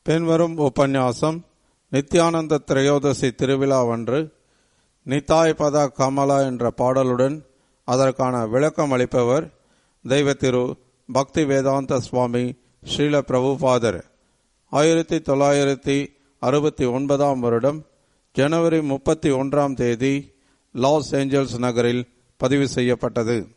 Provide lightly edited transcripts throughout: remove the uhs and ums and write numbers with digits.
பின்வரும் உபன்யாசம் நித்யானந்த திரையோதசி திருவிழாவன்று நித்தாய் பத கமலா என்ற பாடலுடன் அதற்கான விளக்கம் அளிப்பவர் தெய்வ திரு பக்தி வேதாந்த சுவாமி ஸ்ரீல பிரபுபாதர். 1969 வருடம் ஜனவரி 31 லாஸ் ஏஞ்சல்ஸ் நகரில் பதிவு செய்யப்பட்டது.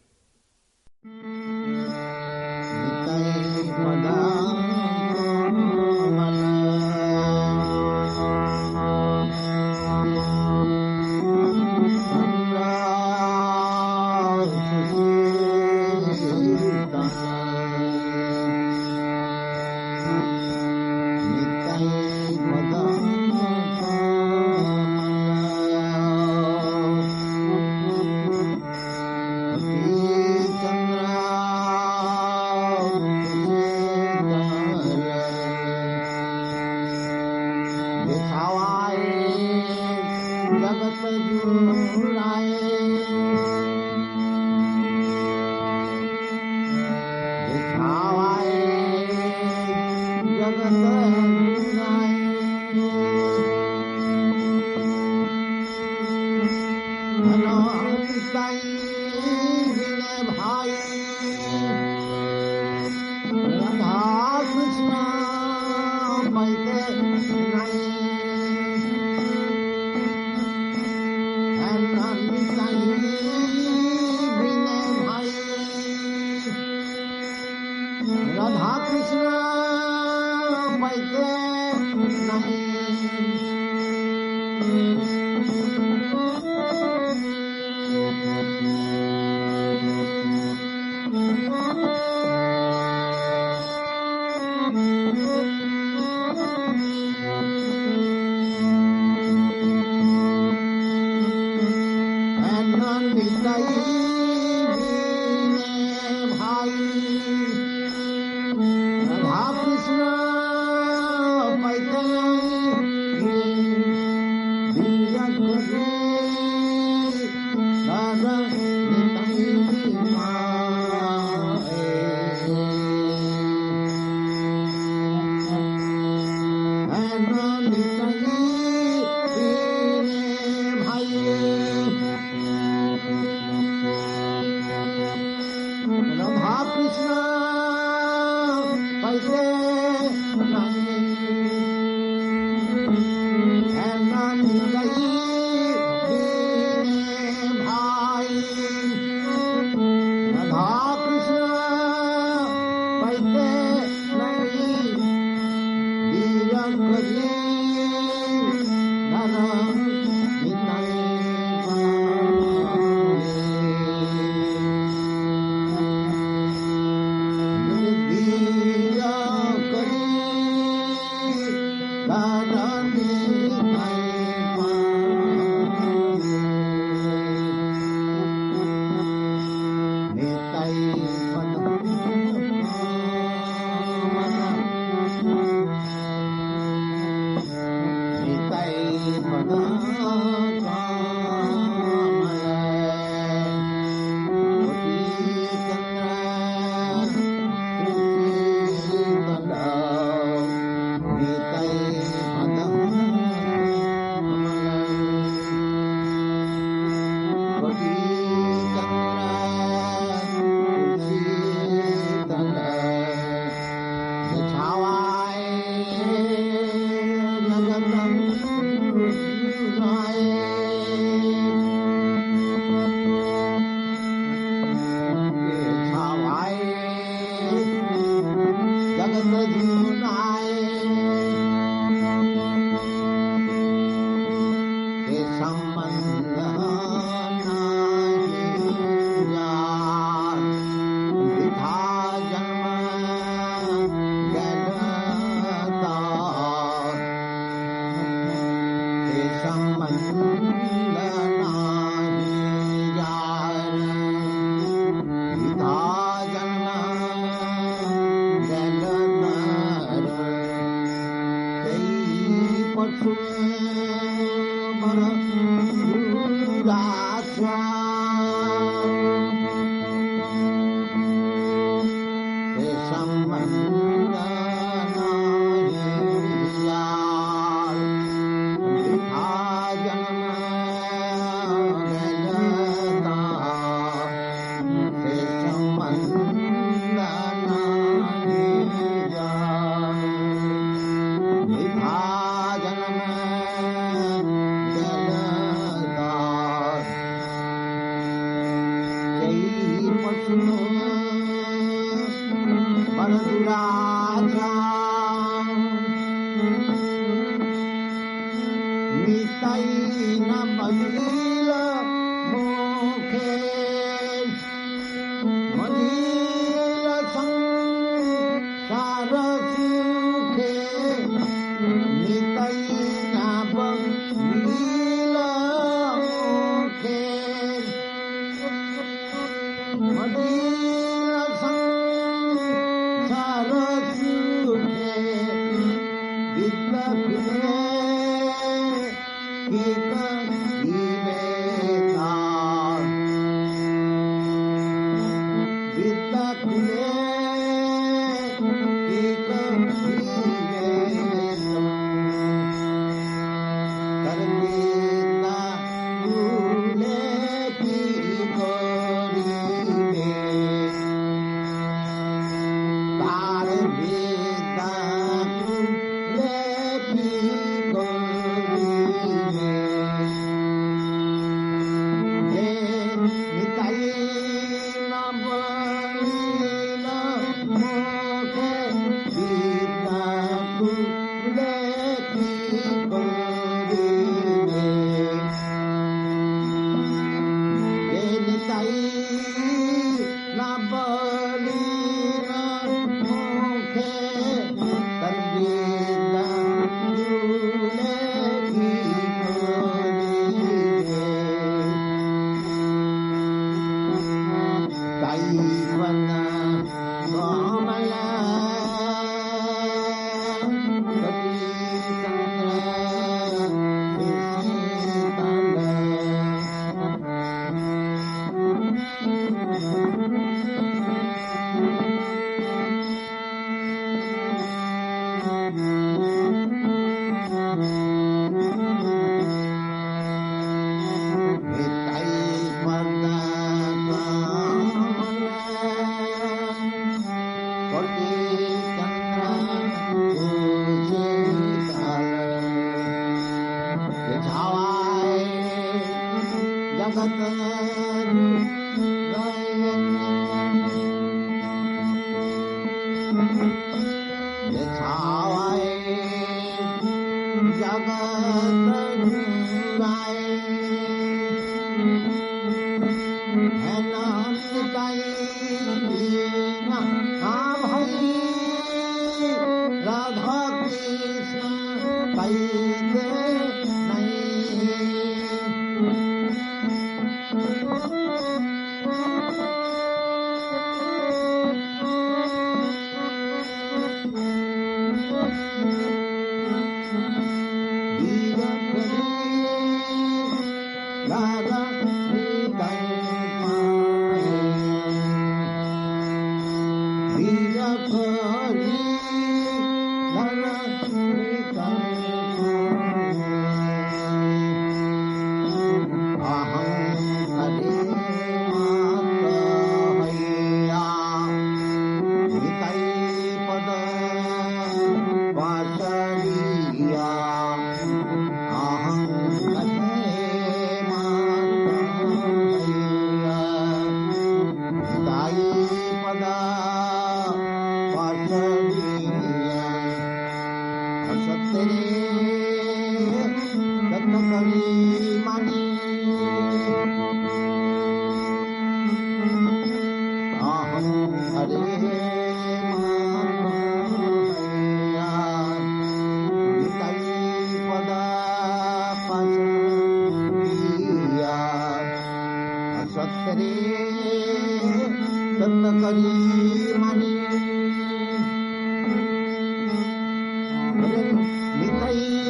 Nitai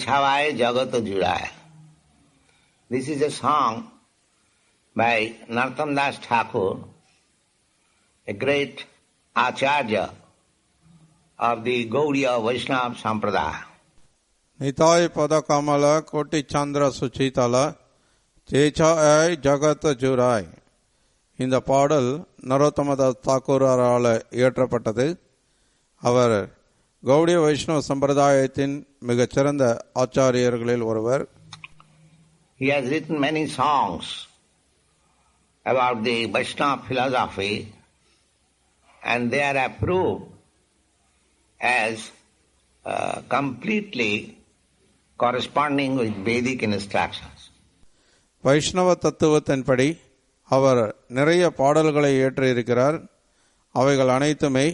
Chhavaye Jagat Judaya. This is a song by Narottam Das Thakur, a great Acharya of the Gaudiya Vaishnava Sampradaya. நிதாய் பத கமல கோட்டி சந்திர சுச்சிதல ஜெயச்சாய் ஜகத் ஜுராய். இந்த பாடல் நரோத்தமதாஸ் தாக்கூரால் இயற்றப்பட்டது. அவர் கௌடிய வைஷ்ணவ சம்பிரதாயத்தின் மிகச்சிறந்த ஆச்சாரியர்களில் ஒருவர். He has written many songs about the Vaishnava philosophy and they are approved as completely corresponding with Vedic instructions. வைஷ்ணவ தத்துவத்தின்படி அவர் நிறைய பாடல்களை இயற்றியிருக்கிறார். அவைகள் அனைத்துமே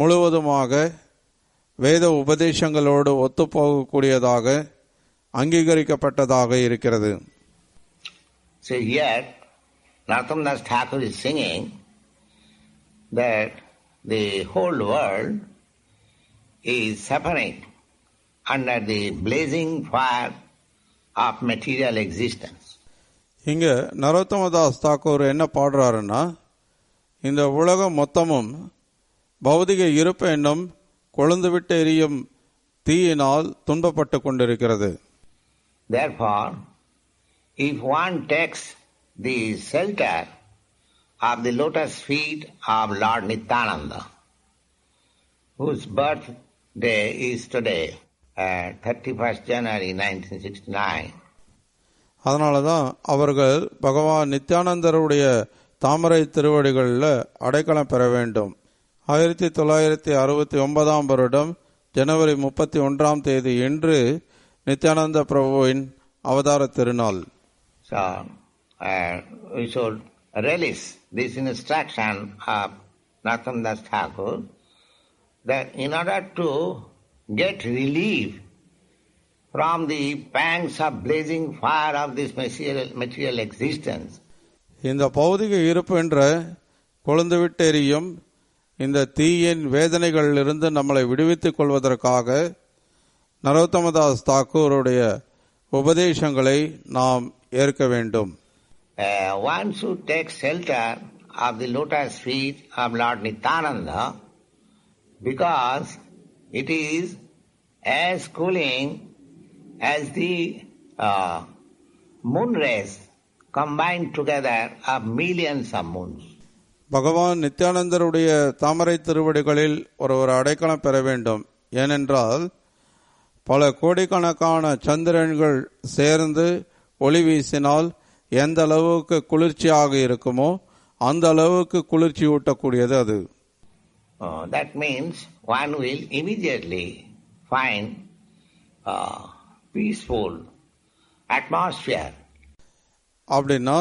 முழுவதுமாக வேத உபதேசங்களோடு ஒத்துப்போகக்கூடியதாக அங்கீகரிக்கப்பட்டதாக இருக்கிறது. So here Narottam Das Thakur is singing that the whole world is suffering under the blazing fire of material existence. இங்க நரோத்தமதாஸ் தாக்கூர் என்ன பாடுறாருன்னா, இந்த உலகம் மொத்தமும் பௌதிக இருப்பு என்னும் கொழுந்துவிட்டு எரியும் தீயினால் துன்பப்பட்டு கொண்டிருக்கிறது. Therefore, if one takes the shelter of the lotus feet of Lord Nityananda, whose birthday is today, 31st January 1969, அதனால தான் அவர்கள் பகவான் நித்யானந்தருடைய தாமரை திருவடிகளில் அடைக்கலம் பெற வேண்டும். 1969 வருடம் ஜனவரி 31 இன்று நித்யானந்த பிரபுவின் அவதார திருநாள். So, we should relish this instruction of Narottam Das Thakur that in order to get relief from the pangs of blazing fire of this material existence, இந்த பௌதிக இருப்பு என்ற கொழுந்துவிட்டு எரியும் இந்த தீயின் வேதனைகளிலிருந்து நம்மளை விடுவித்துக் கொள்வதற்காக நரோத்தமதாஸ் தாக்கூருடைய உபதேசங்களை நாம் ஏற்க வேண்டும். One should take shelter of the lotus feet of Lord Nityananda because it is as cooling as the moon rays combined together of millions of moons. பகவான் நித்யானந்தருடைய தாமரை திருவடிகளில் ஒருவர் அடைக்கலம் பெற வேண்டும். ஏனென்றால் பல கோடிக்கணக்கான சந்திரன்கள் சேர்ந்து ஒளி வீசினால் எந்த அளவுக்கு குளிர்ச்சியாக இருக்குமோ அந்த அளவுக்கு குளிர்ச்சி ஊட்டக்கூடியது அது. That means one will immediately find a peaceful atmosphere. அப்படின்னா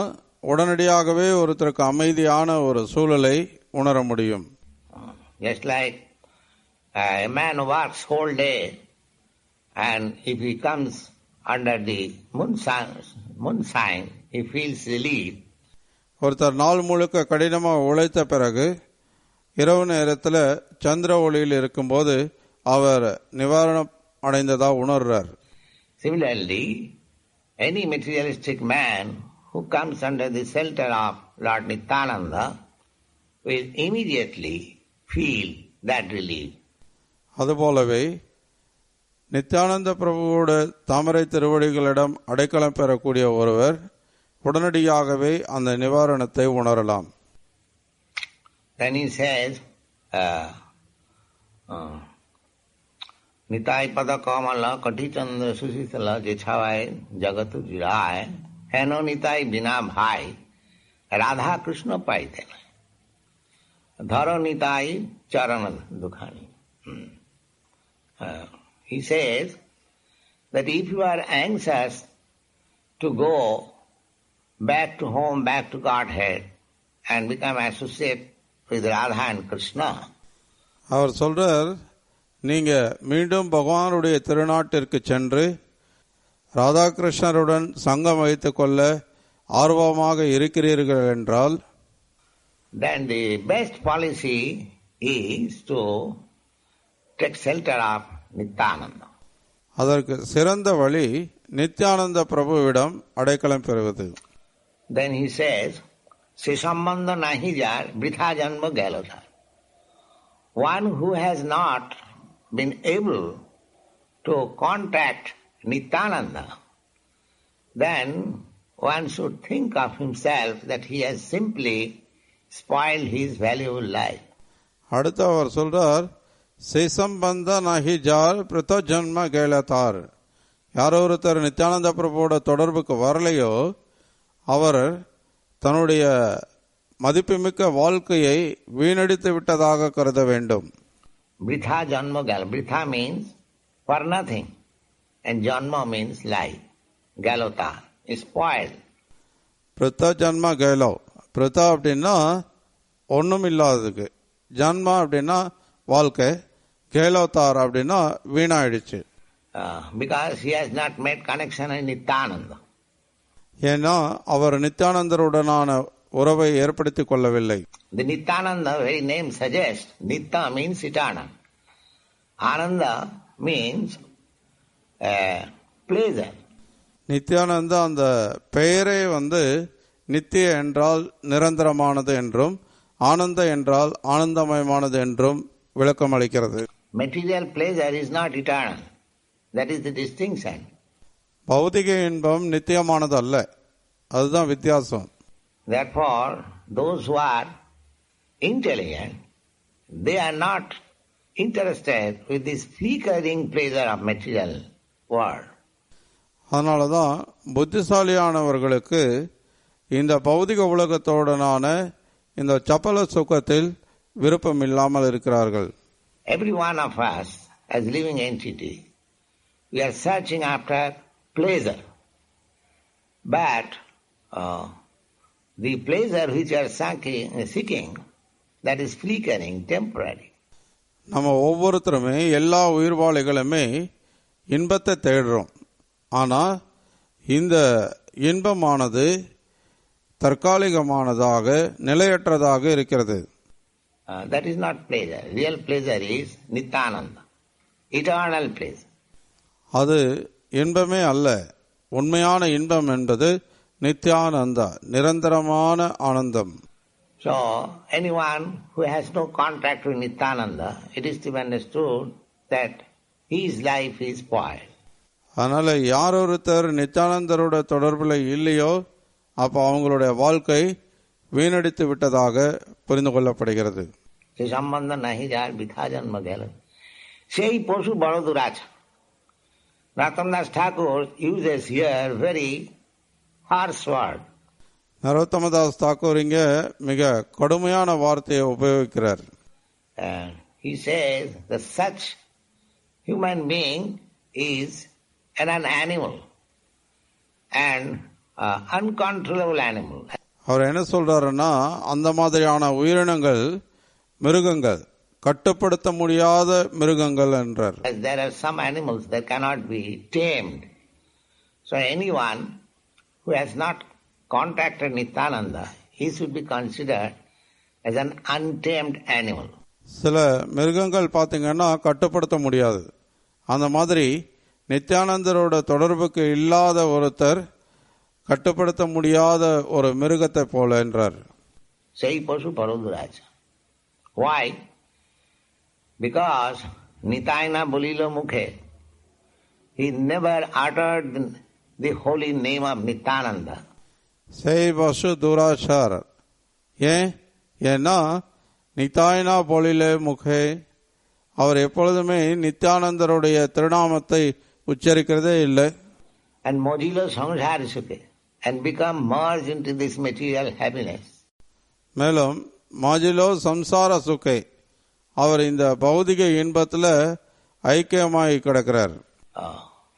உடனடியாகவே ஒருத்தருக்கு அமைதியான ஒரு சூழலை உணர முடியும். Just like a man works whole day and if he comes under the moonshine, he feels relief. ஒருத்தர் நாள் முழுக்க கடினமாக உழைத்த பிறகு இரவு நேரத்தில் சந்திர ஒளியில் இருக்கும்போது அவர் நிவாரணம் அடைந்ததா உணர்றார். Similarly, any materialistic man who comes under the shelter of Lord Nityananda will immediately feel that relief. அதுபோலவே நித்யானந்த பிரபுவோட தாமரை திருவடிகளிடம் அடைக்கலம் பெறக்கூடிய ஒருவர் உடனடியாகவே அந்த நிவாரணத்தை உணரலாம். Then he says, Nitai pada kamala katichandra susitala jechhavai jagatu jirai heno nitai bina bhai Radha Krishna paitela dharo nitai charana dukhani. He says that if you are anxious to go back to home, back to Godhead and become associate with Radha and Krishna, அவர் சொல்றார், நீங்க மீண்டும் பகவானுடைய திருநாட்டிற்கு சென்று ராதாகிருஷ்ணருடன் சங்கம் வைத்துக் கொள்ள ஆர்வமாக இருக்கிறீர்கள் என்றால், then the best policy is to take shelter of Nityananda. அதற்கு சிறந்த வழி நித்யானந்த பிரபுவிடம் அடைக்கலம் பெறுவது. Then he says, Se sambandha nahi jar vritha janma galota. One who has not been able to contact Nityananda, then one should think of himself that he has simply spoiled his valuable life. அடுத்து அவர் சொல்றார், சேசம்பந்த நஹி jar பிரத ஜன்ம கேலதார். யாரோ ஒருத்தர் நித்யானந்த பிரபுவோட தொடர்புக்கு வரலையோ அவர் தன்னுடைய மதிப்புமிக்க வாழ்க்கையை வீணடித்து விட்டதாக கருத வேண்டும். Vritha janma gal. Vritha means for nothing and janma means life. Galota is spoiled. பிரத ஜன்ம கேலோ. பிரதா அப்படின்னா ஒன்றும் இல்லாததுக்கு, ஜன்மா அப்படின்னா வாழ்க்கை, கேலோதார் அப்படின்னா வீணாயிடுச்சு. Because he has not made connection with Nityananda. ஏன்னா அவர் நித்யானந்தருடனான உறவை ஏற்படுத்திக் கொள்ளவில்லை. The Nityananda very name suggests, Nitya means eternal. Ananda means pleasure. Nithyananda அந்த பெயரே நித்திய என்றால் நிரந்தரமானது என்றும் ஆனந்த என்றால் ஆனந்தமயமானது என்றும் விளக்கம் அளிக்கிறது. Material pleasure is not eternal. That is the distinction. பௌதிக இன்பம் நித்தியமானது அல்ல, அதுதான் வித்தியாசம். Therefore, those who are intelligent, they are not interested with this flickering pleasure of material world. அதனாலதான் புத்திசாலியானவர்களுக்கு இந்த பௌதிக உலகத்தோடனான இந்த சப்பல சுகத்தில் விருப்பம் இல்லாமல் இருக்கிறார்கள். Every one of us as living entity, we are searching after pleasure. But the pleasure which we are seeking, that is flickering, temporary. நம்ம ஒவ்வொருத்தருமே எல்லா உயிர்வாளிகளுமே இன்பத்தை தேடுறோம். ஆனா இந்த இன்பமானது தற்காலிகமானதாக நிலையற்றதாக இருக்கிறது. That is not pleasure. Real pleasure is Nityananda, eternal pleasure. அது இன்பமே அல்ல. உண்மையான இன்பம் என்பது நித்யானந்தா, நிரந்தரமான ஆனந்தம். So, anyone who has no contact with Nityananda, it is to be understood that his life is spoiled. அதனால யார் ஒருத்தர் நித்யானந்தரோட தொடர்பில் இல்லையோ அப்ப அவங்களுடைய வாழ்க்கை வீணடித்து விட்டதாக புரிந்து கொள்ளப்படுகிறது. சம்பந்த நஹி যার বৃথা জন্ম গেল সেই পশু বড় দুরাচা. Narottam Thakur uses here very harsh word. Narottamdas Thakur இங்க மிக கடுமையான வார்த்தையை உபயோகிக்கிறார். He says that such human being is an animal, an uncontrollable animal. அவர் என்ன சொல்றாருன்னா அந்த மாதிரியான உயிரினங்கள் மிருகங்கள், கட்டுப்படுத்த முடியாத மிருகங்கள் என்றார். There are some animals that cannot be tamed. So anyone who has not contacted Nityananda, he should be considered as an untamed animal. சில மிருகங்கள் பாத்தீங்கன்னா கட்டுப்படுத்த முடியாது. அந்த மாதிரி நித்யானந்தரோட தொடர்புக்கு இல்லாத ஒருத்தர் கட்டுப்படுத்த முடியாத ஒரு மிருகத்தை போல என்றார். Sei pasu paroduraj. Why? Because Nitayana bolilo mukhe, he never uttered the holy name of Nityananda. Sei pasu durachar. ஏன்னா நித்தாயனா போலிலே முகே, அவர் எப்பொழுதுமே நித்யானந்தருடைய திருநாமத்தை உச்சரிக்கிறதே இல்லை. And modilo samsara sukhe, and become merged into this material happiness. மேலும் மாஜிலோ சம்சார சுகை, அவர் இந்த பௌதிக இன்பத்தில் ஐக்கியமாகி கிடக்கிறார்.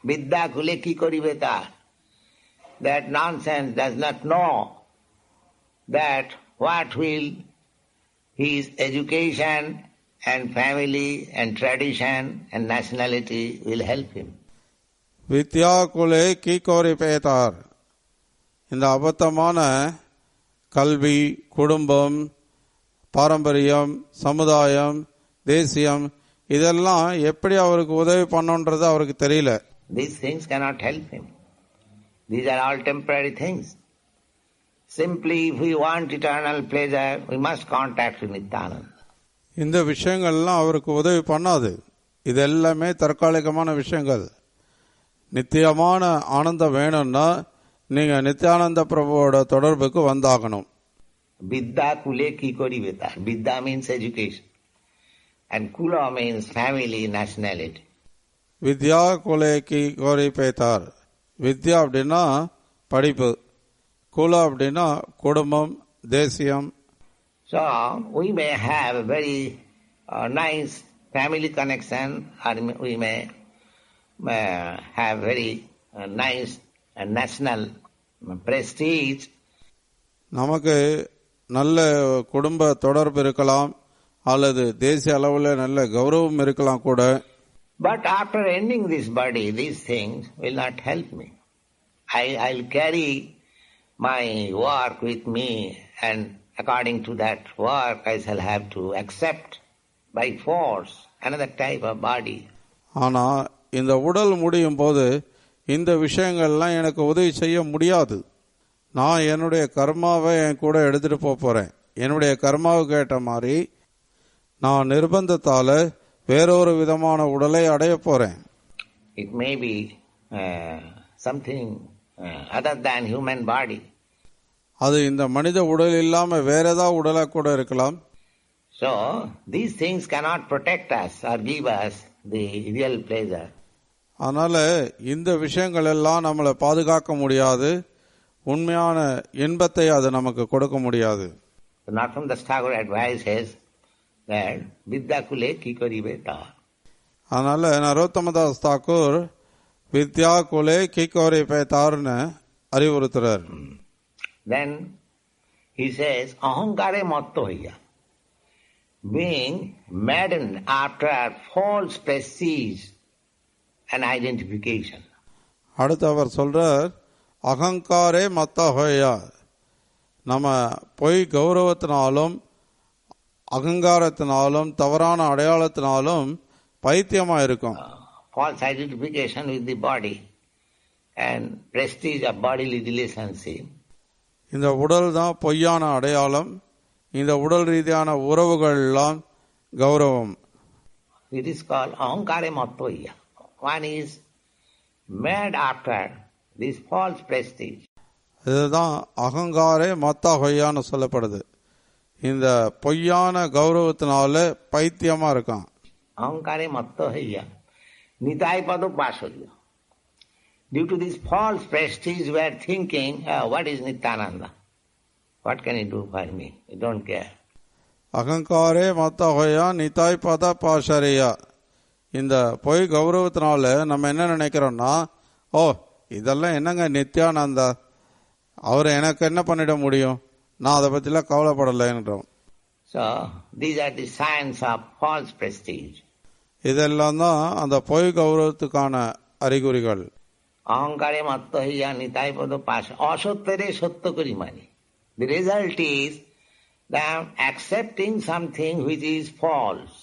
Vidya kule ki koribe tar. That nonsense does not know that what will his education and family and tradition and nationality will help him. வித்யா குலே கி கோரி பேதார். இந்த அபத்தமான கல்வி, குடும்பம், பாரம்பரியம், சமுதாயம், தேசியம் இதெல்லாம் எப்படி அவருக்கு உதவி பண்ணணுன்றது அவருக்கு தெரியல. These things cannot help him. These are all temporary things. Simply, if we want eternal pleasure, we must contact with Nityananda. இந்த விஷயங்கள்லாம் அவருக்கு உதவி பண்ணாது. இது எல்லாமே தற்காலிகமான விஷயங்கள். நித்தியமான ஆனந்தம் வேணும்னா நீங்க நித்யானந்த பிரபுவோட தொடர்புக்கு வந்தாகணும். Vidya kule ki koribe tar. Vidya means education. And kula means family, nationality. வித்யா குலே கி கோரி பேதார். வித்யா அப்படின்னா படிப்பு, குலா அப்படின்னா குடும்பம், தேசியம். So, we may have a very nice family connection, or we may have very nice national prestige. நமக்கு நல்ல குடும்ப தொடர்பு இருக்கலாம், அல்லது தேசிய அளவில் நல்ல கௌரவம் இருக்கலாம் கூட. But after ending this body, these things will not help me. I'll carry my work with me, and according to that work I shall have to accept by force another type of body. ஆனா இந்த உடல் முடியும் போது இந்த விஷயங்கள்லாம் எனக்கு உதவி செய்ய முடியாது. நான் என்னுடைய கர்மாவை என் கூட எடுத்துட்டு போறேன். என்னுடைய கர்மாவுக்கு ஏற்ற மாதிரி நான் நிர்பந்தத்தால வேறொரு விதமான உடலை அடைய போறேன். It may be something other than human body. அது இந்த மனித உடல் இல்லாம வேற ஏதாவது உடலா கூட இருக்கலாம். So these things cannot protect us or give us the real pleasure. அதனால இந்த விஷயங்கள் எல்லாம் நம்மளை பாதுகாக்க முடியாது. உண்மையான இன்பத்தை அது நமக்கு கொடுக்க முடியாது. Narottam Thakur advises that vidya kule ki karibe ta. அதனால நரோத்தமதாஸ் தாக்கூர் வித்யா குலே கிகோரி பேத்தார்னு அறிவுறுத்துறார். Then he says ahankare matto hoya, being maddened after false prestige and identification. அடுத்து அவர் சொல்றார், அகங்காரே மத்த ஹோயா, நம்ம பொய் கௌரவத்தினாலும் அகங்காரத்தினாலும் தவறான அடையாளத்தினாலும் பைத்தியமா இருக்கும். False identification with the body and prestige of bodily relationship. இந்த உடல் தான் பொய்யான அடையாளம். இந்த உடல் ரீதியான உறவுகள்லாம் கௌரவம். It is called ahankare mattoya. One is mad after this false prestige. இதுதான் அகங்காரே மத்தா ஹொய்யான்னு சொல்லப்படுது. இந்த பொய்யான கௌரவத்தினால பைத்தியமா இருக்கான். Ahankare mattoya. Nitai pada pasurya. Due to this false prestige we are thinking, what is Nityananda? What can he do for me? I don't care. அகங்காரே மத்தா ஹொய்யா நிதாய் பத பாஷரியா. இந்த பொய் கௌரவத்தினால நம்ம என்ன நினைக்கிறோம்னா, ஓ இதெல்லாம் என்னங்க நித்யானந்தா, அவர் எனக்கு என்ன பண்ணிட முடியும், நான் அதை பற்றிலாம் கவலைப்படலைன்றோம். So these are the signs of false prestige. இதெல்லாம் தான் அந்த பொய் கௌரவத்துக்கான அறிகுறிகள். Ahankare mattoya nitai pada pasha. Asottere satya kari mani. The result is that I am accepting something which is false.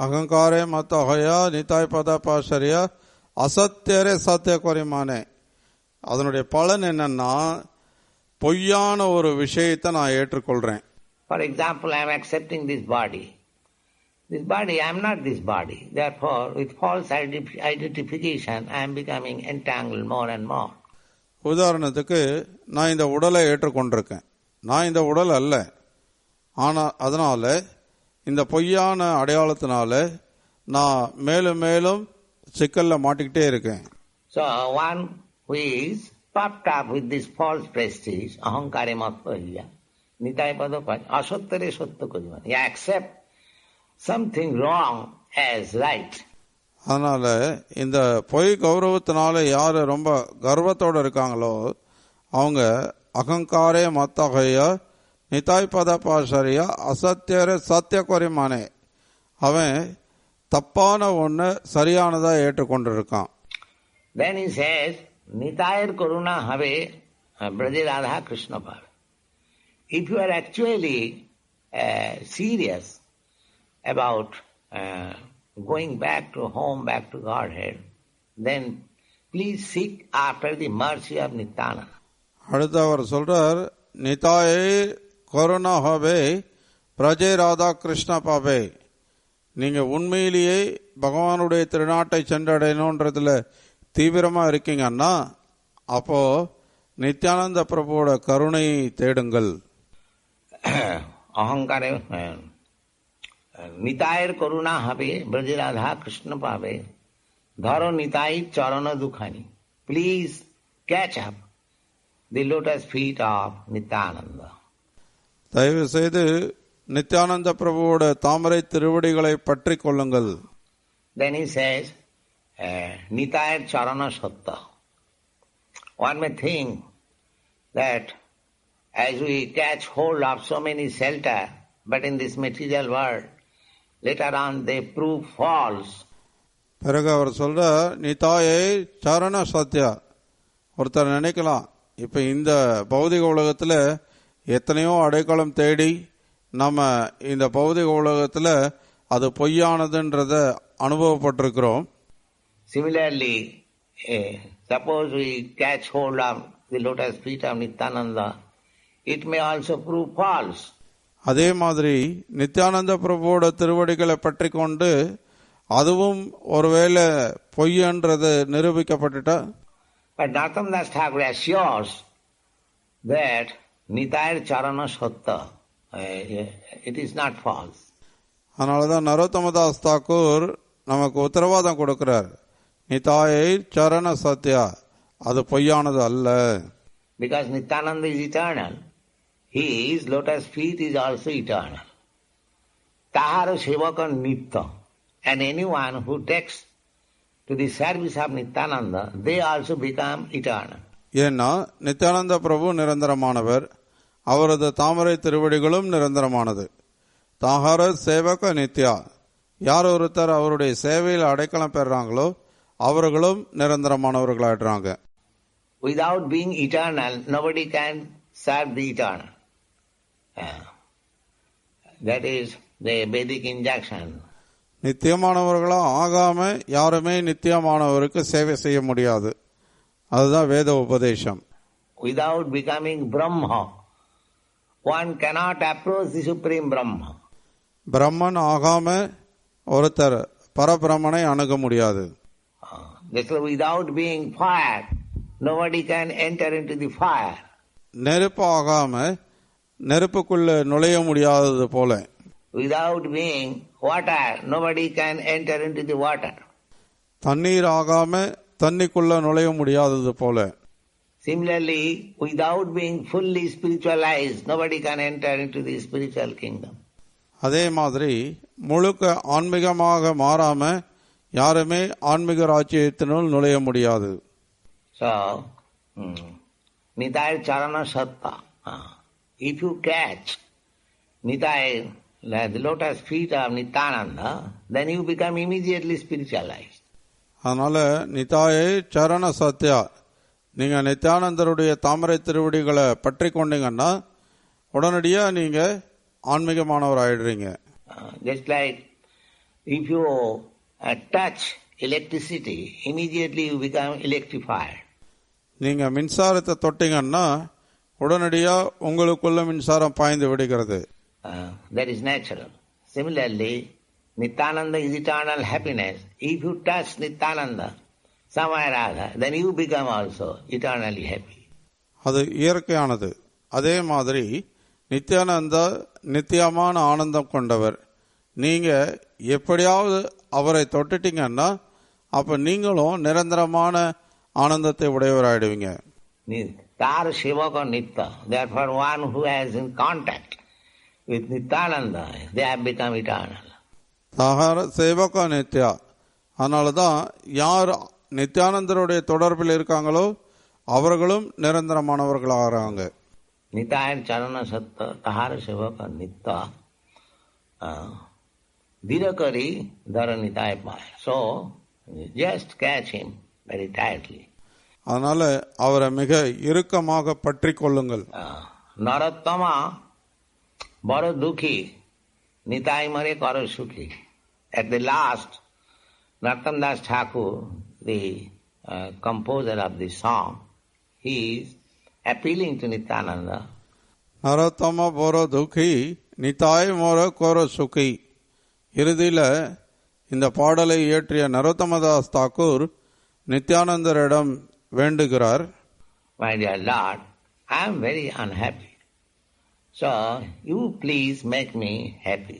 அகங்காரே மத்த ஹொயா நிதாய் பத பாஷரியா அசத்தியரே சத்திய குறைமானே. அதனுடைய பலன் என்னன்னா, பொய்யான ஒரு விஷயத்தை நான் ஏற்றுக்கொள்றேன். For example, I am accepting this body. This body, I am not this body. Therefore, with false identification, I am becoming entangled more and more. உதாரணத்துக்கு, நான் இந்த உடலை ஏற்றுக்கொண்டிருக்கேன். நான் இந்த உடல் அல்ல. ஆனால் அதனால இந்த பொய்யான அடையாளத்தினால நான் மேலும் மேலும் சிக்கல்ல மாட்டிக்கிட்டே இருக்கேன். So one who is puffed up with this false prestige, ahankare mattoya, nitai pada asottere satya kari. He accepts something wrong as right. அதனால இந்த பொய் கௌரவத்தினால யாரு ரொம்ப கர்வத்தோடு இருக்காங்களோ அவங்க அகங்காரே மத்தகையா நிதாய் பத பாஷரியா அசத்தியர சத்திய குறைமானே, அவன் தப்பான ஒன்று சரியானதா ஏற்றுக்கொண்டிருக்கான். Then he says, Nitayar Karuna Have Braja Radha Krishna Par. If you are actually serious about going back to home, back to Godhead, then please seek after the mercy of Nityananda. அடுத்து அவர் சொல்றார், நிதாயே கருணா ஹவே பிரஜை ராதா கிருஷ்ண பாவே. நீங்க உண்மையிலேயே பகவானுடைய திருநாட்டை சென்றடையணுன்றதுல தீவிரமா இருக்கீங்கன்னா அப்போ நித்யானந்த பிரபுவோட கருணையை தேடுங்கள். அகங்காரே நிதாயர் கருணா ஹவே பிரஜ ராதா கிருஷ்ண பாவே ধরো নিতাই চরণ দুখানি. Please catch up the lotus feet of Nityananda. தயவு செய்து நித்யானந்த பிரபுவோட தாமரை திருவடிகளை பற்றி கொள்ளுங்கள். Then he says, Nitayar charana satta. One may think that as we catch hold of so many shelter, but in this material world, later on they prove false. பிறகு அவர் சொல்ற, நிதாயே சரண சத்யா. ஒருத்தர் நினைக்கலாம், இப்போ இந்த பௌதிக உலகத்தில் எத்தனையோ அடைக்கலம் தேடி நம்ம இந்த பௌதிக உலகத்தில் அது பொய்யானதுன்றத அனுபவப்பட்டிருக்கிறோம். Similarly, suppose we catch hold of the lotus feet of Nityananda, it may also prove false. அதே மாதிரி நித்யானந்த பிரபுவோட திருவடிகளை பற்றி கொண்டு அதுவும் ஒருவேளை பொய்யன்றது நிரூபிக்கப்பட்டுட்டா. But Narottam Das Thakur assures that Nitayar Charana Satta, it is not false. அதனால தான் நரோத்தமதாஸ் தாக்கூர் நமக்கு உத்தரவாதம் கொடுக்கிறார், நிதாயை சரண சத்யா, அது பொய்யானது அல்ல. Because Nityananda is eternal. His lotus feet is also eternal. Tahara Sevaka Nitya. And anyone who takes to the service of Nityananda, they also become eternal. ஏன்னா நித்யானந்த பிரபு நிரந்தரமானவர், அவரது தாமரை திருவடிகளும் நிரந்தரமானது. தாகார சேவக நித்யா, யார் ஒருத்தர் அவருடைய சேவையில் அடைக்கலம் பெறாங்களோ அவர்களும் நிரந்தரமானவர்களாயிடுறாங்க. Without being eternal, nobody can serve the eternal. That is the Vedic injunction. நித்தியமானவர்களா ஆகாம யாருமே நித்தியமானவருக்கு சேவை செய்ய முடியாது. அதுதான் வேத உபதேசம். Without becoming Brahma, one cannot approach the Supreme Brahma. பிரம்மன் ஆகாம ஒருத்தர் பரபிரம்மனை அணுக முடியாது. Without being fire, nobody can enter into the fire. நெருப்பு ஆகாம நெருப்புக்குள்ள நுழைய முடியாதது போல. Without being water, nobody can enter into the water. தண்ணீர் ஆகாம தண்ணிக்குள்ள நுழைய முடியாதது போல. Similarly, without being fully spiritualized, nobody can enter into the spiritual kingdom. அதே மாதிரி முழுக்க ஆன்மீகமாக மாறாம யாருமே ஆன்மீக ராஜ்யத்தினுள் நுழைய முடியாது. So, Nitaya Charana Satta. If you catch Nitaya, the lotus feet of Nityananda, then you become immediately spiritualized. அதனால நிதாயை சரண சத்யா, நீங்க நித்யானந்தருடைய தாமரை திருவடிகளை பற்றி கொண்டீங்கன்னா உடனடியா நீங்க ஆன்மீகமானவர் ஆயிடுறீங்க. Just like if you touch electricity, immediately you become electrified. நீங்க மின்சாரத்தை தொட்டீங்கன்னா உடனடியா உங்களுக்குள்ள மின்சாரம் பாய்ந்து விடுகிறது. That is natural. Similarly, Nityananda is eternal happiness. If you touch Nityananda somewhere or other, then you become also eternally happy. அது இயற்கையானது. அதே மாதிரி நித்யானந்தா நித்தியமான ஆனந்தம் கொண்டவர். நீங்க எப்படியாவது அவரை தொட்டுட்டீங்கன்னா அப்ப நீங்களும் நிரந்தரமான ஆனந்தத்தை உடையவராயிடுவீங்க. Tar Sevaka Nitya. Therefore, one who has in contact with Nityananda, they have become eternal. தாகார சேவகா Nithya. அதனால தான் யார் நித்யானந்தருடைய தொடர்பில் இருக்காங்களோ அவர்களும் நிரந்தரமானவர்களாகிறாங்க. Nitaya Charana Satta Tahara Sevaka Nitya Dirakari Dhara Nitaya Paya. So, just catch him very tightly. அதனால அவரை மிக இறுக்கமாக பற்றி கொள்ளுங்கள். Narottama Baro Dukhi Nitaya Mare Karo Sukhi. At the last, Narottam Das Thakur, the composer of the song, he is appealing to Nityananda. Narottama போரோ துக்கி நிதாய் மோர கோர சுகி. இறுதியில் இந்த பாடலை இயற்றிய Narottamdas Thakur நித்யானந்தரிடம் வேண்டுகிறார், My dear Lord, I am very unhappy. So, you please make me happy.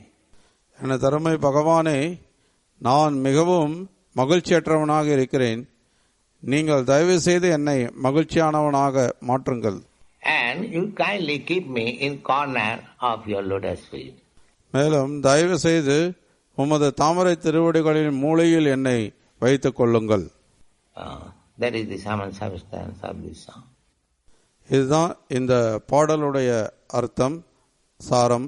என தருமை பகவானே, நான் மிகவும் மகிழ்ச்சியற்றவனாக இருக்கிறேன். நீங்கள் தயவு செய்து என்னை மகிழ்ச்சியானவனாக மாற்றுங்கள். And you kindly keep me in corner of your lotus feet. மேலும் தயவு செய்து உமது தாமரை திருவடிகளின் மூலையில் என்னை வைத்துக் கொள்ளுங்கள். That is the sum and substance of this song. இதுதான் இந்த பாடலுடைய அர்த்தம், சாரம்.